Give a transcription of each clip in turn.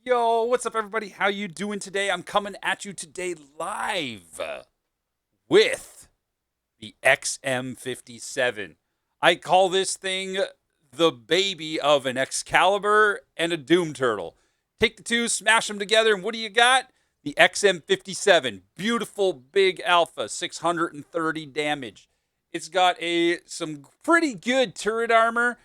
Yo, what's up everybody? How you doing today? I'm coming at you today live with the XM57. I call this thing the baby of an Excalibur and a Doom Turtle. Take the two, smash them together, and what do you got? The XM57. Beautiful big alpha, 630 damage. It's got some pretty good turret armor.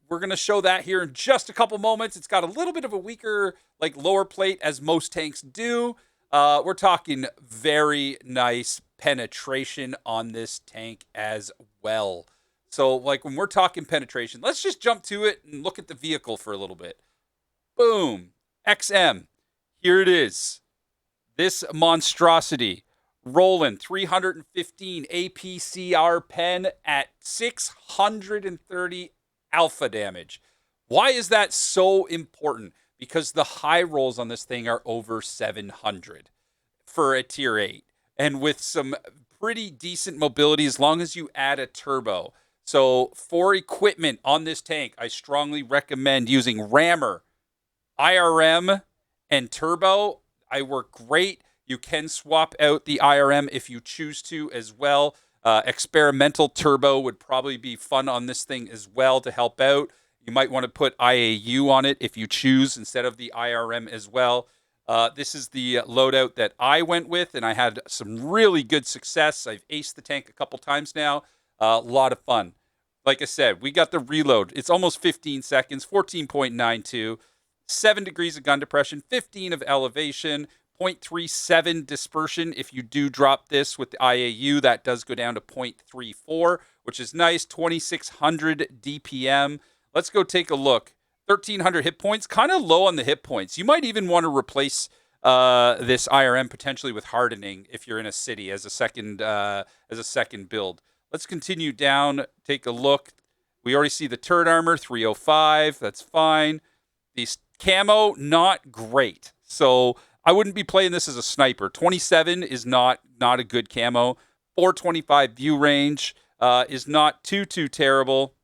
We're going to show that here in just a couple moments. It's got a little bit of a weaker, lower plate, as most tanks do. We're talking very nice penetration on this tank as well. So, when we're talking penetration, let's just jump to it and look at the vehicle for a little bit. Boom. XM. Here it is. This monstrosity. Rolling 315 APCR pen at 630 alpha damage. Why is that so important? Because the high rolls on this thing are over 700 for a tier 8. And with some pretty decent mobility as long as you add a turbo. So for equipment on this tank, I strongly recommend using rammer, IRM, and turbo. I work great. You can swap out the IRM if you choose to as well. Experimental turbo would probably be fun on this thing as well to help out. You might want to put IAU on it if you choose instead of the IRM as well. This is the loadout that I went with, and I had some really good success. I've aced the tank a couple times now. A lot of fun. Like I said, we got the reload. It's almost 15 seconds, 14.92, 7 degrees of gun depression, 15 of elevation, 0.37 dispersion. If you do drop this with the IAU, that does go down to 0.34, which is nice. 2,600 DPM. Let's go take a look. 1,300 hit points, kind of low on the hit points. You might even want to replace this IRM potentially with hardening if you're in a city as a second build. Let's continue down. Take a look. We already see the turret armor, 305. That's fine. The camo, not great. So I wouldn't be playing this as a sniper. 27 is not a good camo. 425 view range is not too terrible.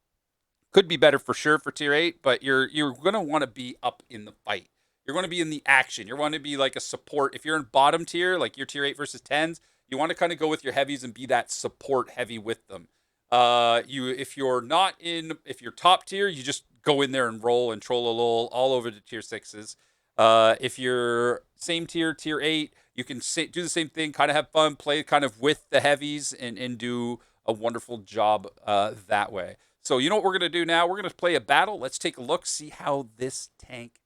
Could be better for sure for tier 8, but you're going to want to be up in the fight. You're going to be in the action. You want to be like a support. If you're in bottom tier, like your tier 8 versus 10s, you want to kind of go with your heavies and be that support heavy with them. If you're top tier, you just go in there and roll and troll a lull all over the tier 6s. If you're same tier 8, you can do the same thing, kind of have fun, play kind of with the heavies and do a wonderful job that way. So you know what we're going to do now? We're going to play a battle. Let's take a look, see how this tank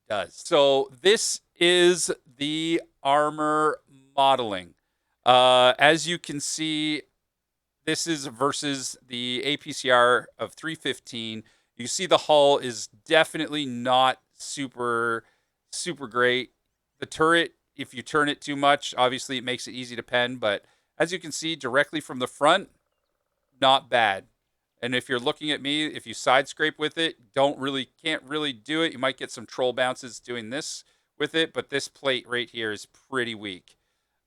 does. So this is the armor modeling. As you can see, this is versus the APCR of 315. You see the hull is definitely not super great. The turret, if you turn it too much, obviously it makes it easy to pen, but as you can see directly from the front, not bad. And if you're looking at me, if you side scrape with it, can't really do it. You might get some troll bounces doing this with it, but this plate right here is pretty weak.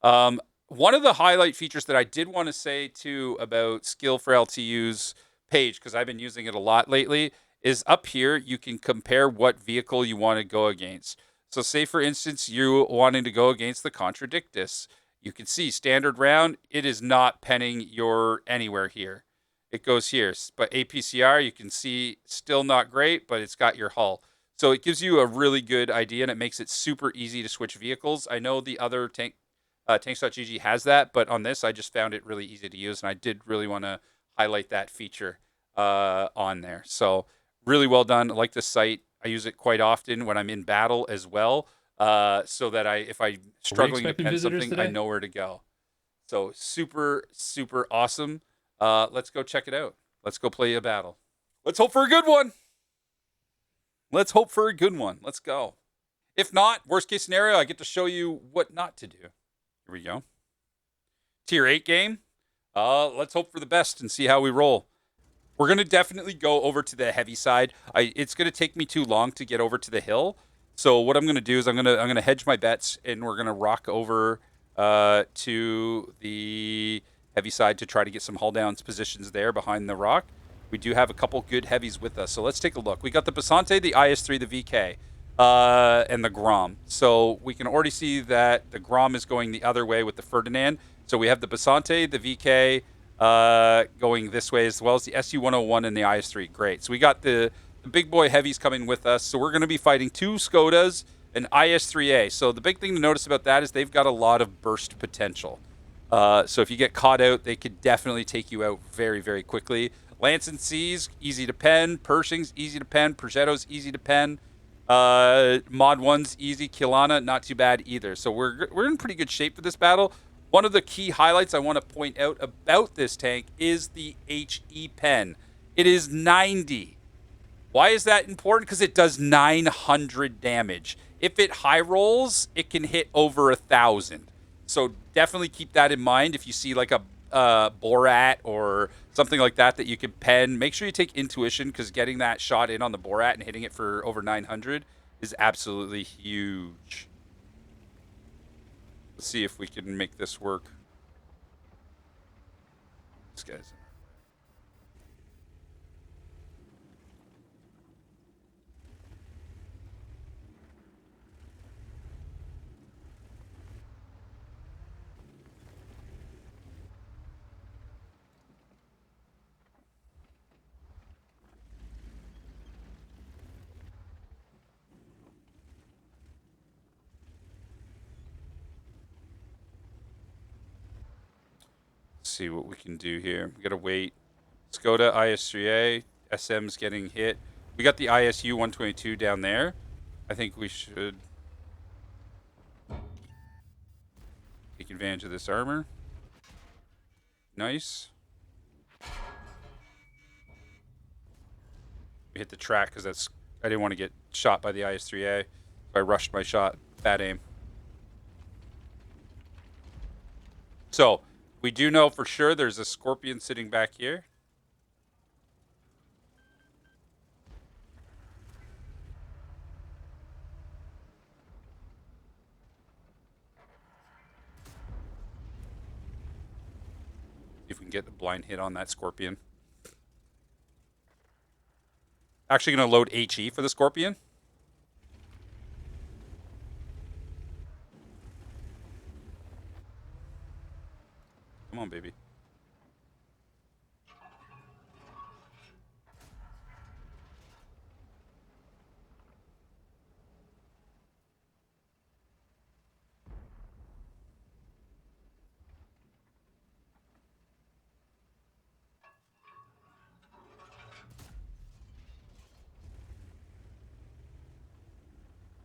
One of the highlight features that I did want to say too about Skill for LTU's page, because I've been using it a lot lately, is up here you can compare what vehicle you want to go against. So say for instance you wanting to go against the Contradictus. You can see standard round, it is not penning your anywhere here. It goes here. But APCR, you can see still not great, but it's got your hull. So it gives you a really good idea, and it makes it super easy to switch vehicles. I know the other tanks.gg has that, but on this, I just found it really easy to use, and I did really want to highlight that feature on there. So really well done. I like this site. I use it quite often when I'm in battle as well, so that if I'm struggling to pen something, today? I know where to go. So super awesome. Let's go check it out. Let's go play a battle. Let's hope for a good one. Let's go. If not, worst case scenario, I get to show you what not to do. Here we go. Tier 8 game. Let's hope for the best and see how we roll. We're going to definitely go over to the heavy side. It's going to take me too long to get over to the hill. So what I'm going to do is I'm going to hedge my bets, and we're going to rock over to the heavy side to try to get some hull downs positions there behind the rock. We do have a couple good heavies with us, so let's take a look. We got the Basante, the IS-3, the VK. and the Grom. So we can already see that the Grom is going the other way with the Ferdinand. So we have the Basante, the VK going this way, as well as the SU-101 and the IS-3. Great. So we got the big boy heavies coming with us. So we're going to be fighting 2 Skodas and IS-3A. So the big thing to notice about that is they've got a lot of burst potential. So if you get caught out, they could definitely take you out very, very quickly. Lance and C's, easy to pen. Pershing's easy to pen. Progetto's easy to pen. Mod 1's easy. Kilana, not too bad either. So we're in pretty good shape for this battle. One of the key highlights I want to point out about this tank is the HE pen. It is 90. Why is that important? Because it does 900 damage. If it high rolls, it can hit over 1,000. So definitely keep that in mind. If you see like a Borat or something like that that you can pen, make sure you take intuition, because getting that shot in on the Borat and hitting it for over 900 is absolutely huge. Let's see if we can make this work. This guy's... see what we can do here. We gotta wait. Skoda IS3A, SM's getting hit. We got the ISU 122 down there. I think we should take advantage of this armor. Nice. We hit the track because I didn't want to get shot by the IS3A. So I rushed my shot. Bad aim. So we do know for sure there's a Scorpion sitting back here. See if we can get a blind hit on that Scorpion. Actually going to load HE for the Scorpion. Come on, baby.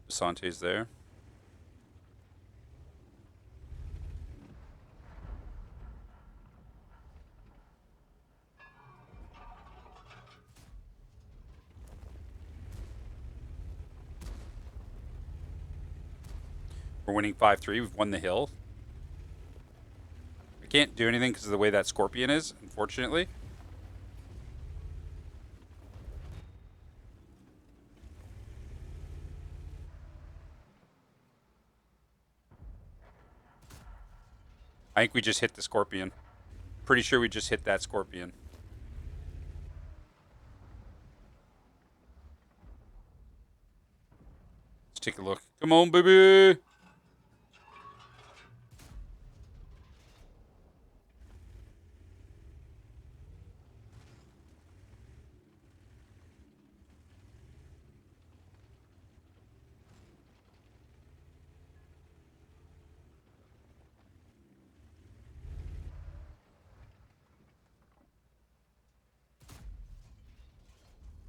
Sante's there. We're winning 5-3. We've won the hill. I can't do anything because of the way that Scorpion is, unfortunately. I think we just hit the Scorpion. Pretty sure we just hit that Scorpion. Let's take a look. Come on, baby.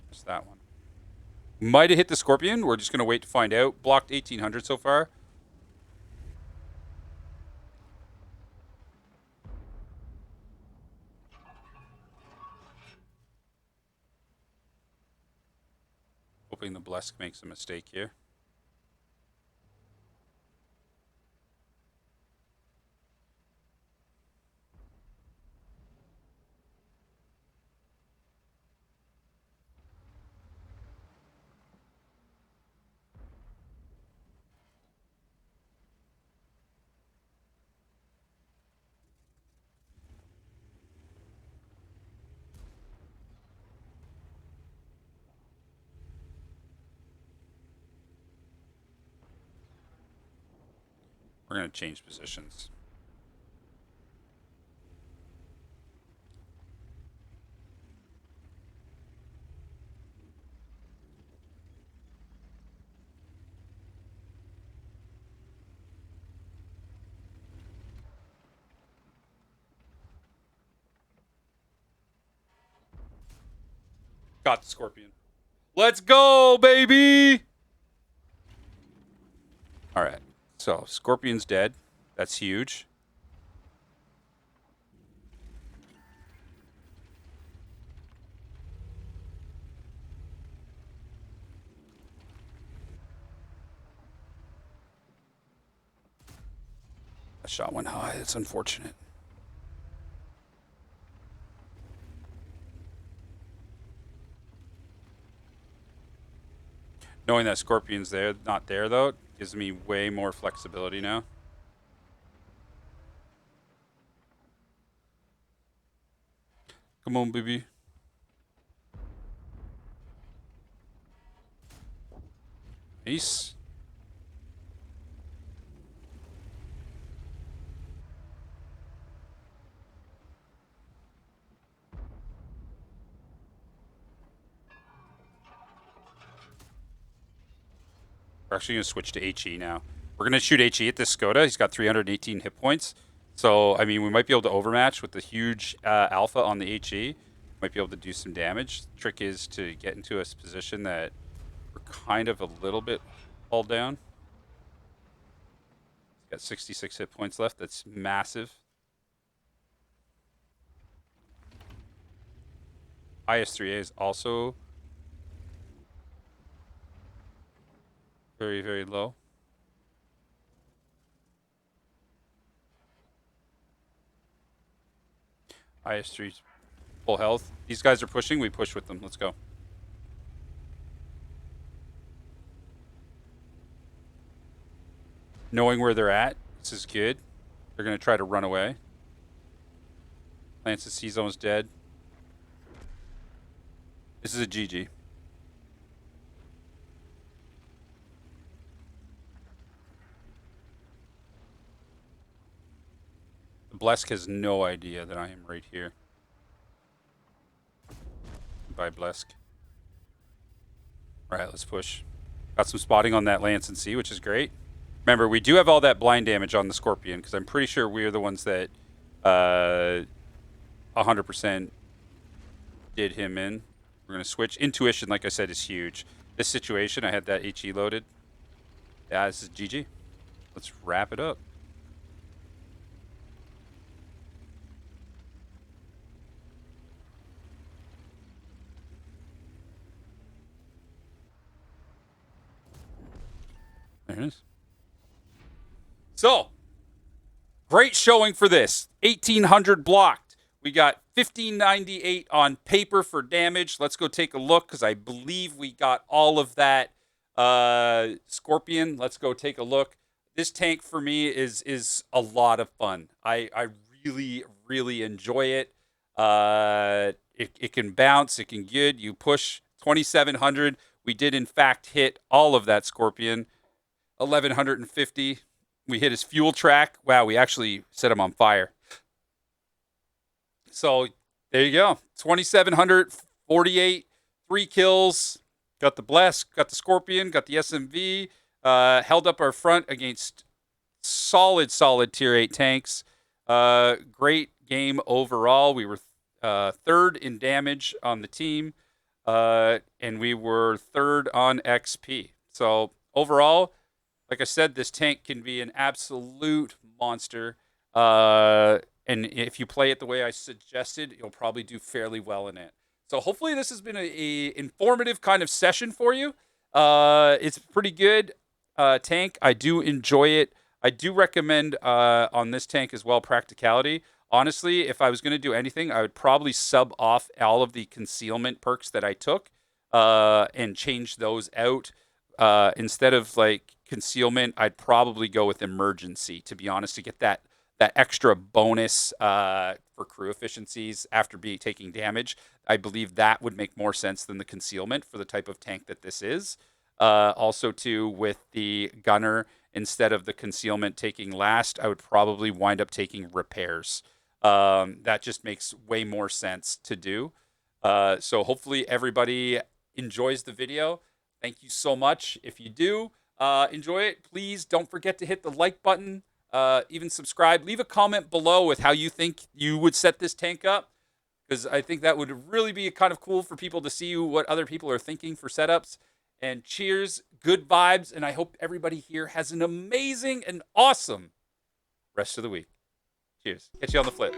What's that one? Might have hit the Scorpion. We're just going to wait to find out. Blocked 1,800 so far. Hoping the Blesk makes a mistake here. We're going to change positions. Got the Scorpion. Let's go, baby! All right. So, Scorpion's dead. That's huge. That shot went high. That's unfortunate. Knowing that Scorpion's there, not there though, gives me way more flexibility now. Come on, baby. Nice. We're actually going to switch to HE now. We're going to shoot HE at this Skoda. He's got 318 hit points. So, I mean, we might be able to overmatch with the huge alpha on the HE. Might be able to do some damage. The trick is to get into a position that we're kind of a little bit hauled down. He's got 66 hit points left. That's massive. IS-3A is also very, very low. IS-3's full health. These guys are pushing. We push with them. Let's go. Knowing where they're at, this is good. They're going to try to run away. Lance's C-zone's dead. This is a GG. Blesk has no idea that I am right here. Bye, Blesk. All right, let's push. Got some spotting on that Lance and C, which is great. Remember, we do have all that blind damage on the Scorpion, because I'm pretty sure we are the ones that 100% did him in. We're going to switch. Intuition, like I said, is huge. This situation, I had that HE loaded. Yeah, this is GG. Let's wrap it up. There it is. So, great showing for this. 1,800 blocked. We got 1,598 on paper for damage. Let's go take a look because I believe we got all of that Scorpion. Let's go take a look. This tank for me is a lot of fun. I really, really enjoy it. It can bounce. It can good. You push 2,700. We did, in fact, hit all of that Scorpion. 1,150. We hit his fuel track. Wow, we actually set him on fire. So there you go. 2,748, 3 kills. Got the Blesk, got the Scorpion, got the SMV. Held up our front against solid tier 8 tanks. Great game overall. We were third in damage on the team. And we were third on XP. So overall, like I said, this tank can be an absolute monster. And if you play it the way I suggested, you'll probably do fairly well in it. So hopefully this has been a informative kind of session for you. It's a pretty good tank. I do enjoy it. I do recommend on this tank as well practicality. Honestly, if I was going to do anything, I would probably sub off all of the concealment perks that I took and change those out. Instead of like concealment, I'd probably go with emergency, to be honest, to get that extra bonus for crew efficiencies after taking damage. I believe that would make more sense than the concealment for the type of tank that this is. Also, too, with the gunner instead of the concealment taking last, I would probably wind up taking repairs. That just makes way more sense to do. So hopefully everybody enjoys the video. Thank you so much. If you do enjoy it, please don't forget to hit the like button, even subscribe. Leave a comment below with how you think you would set this tank up, because I think that would really be kind of cool for people to see what other people are thinking for setups. And cheers, good vibes, and I hope everybody here has an amazing and awesome rest of the week. Cheers. Catch you on the flip.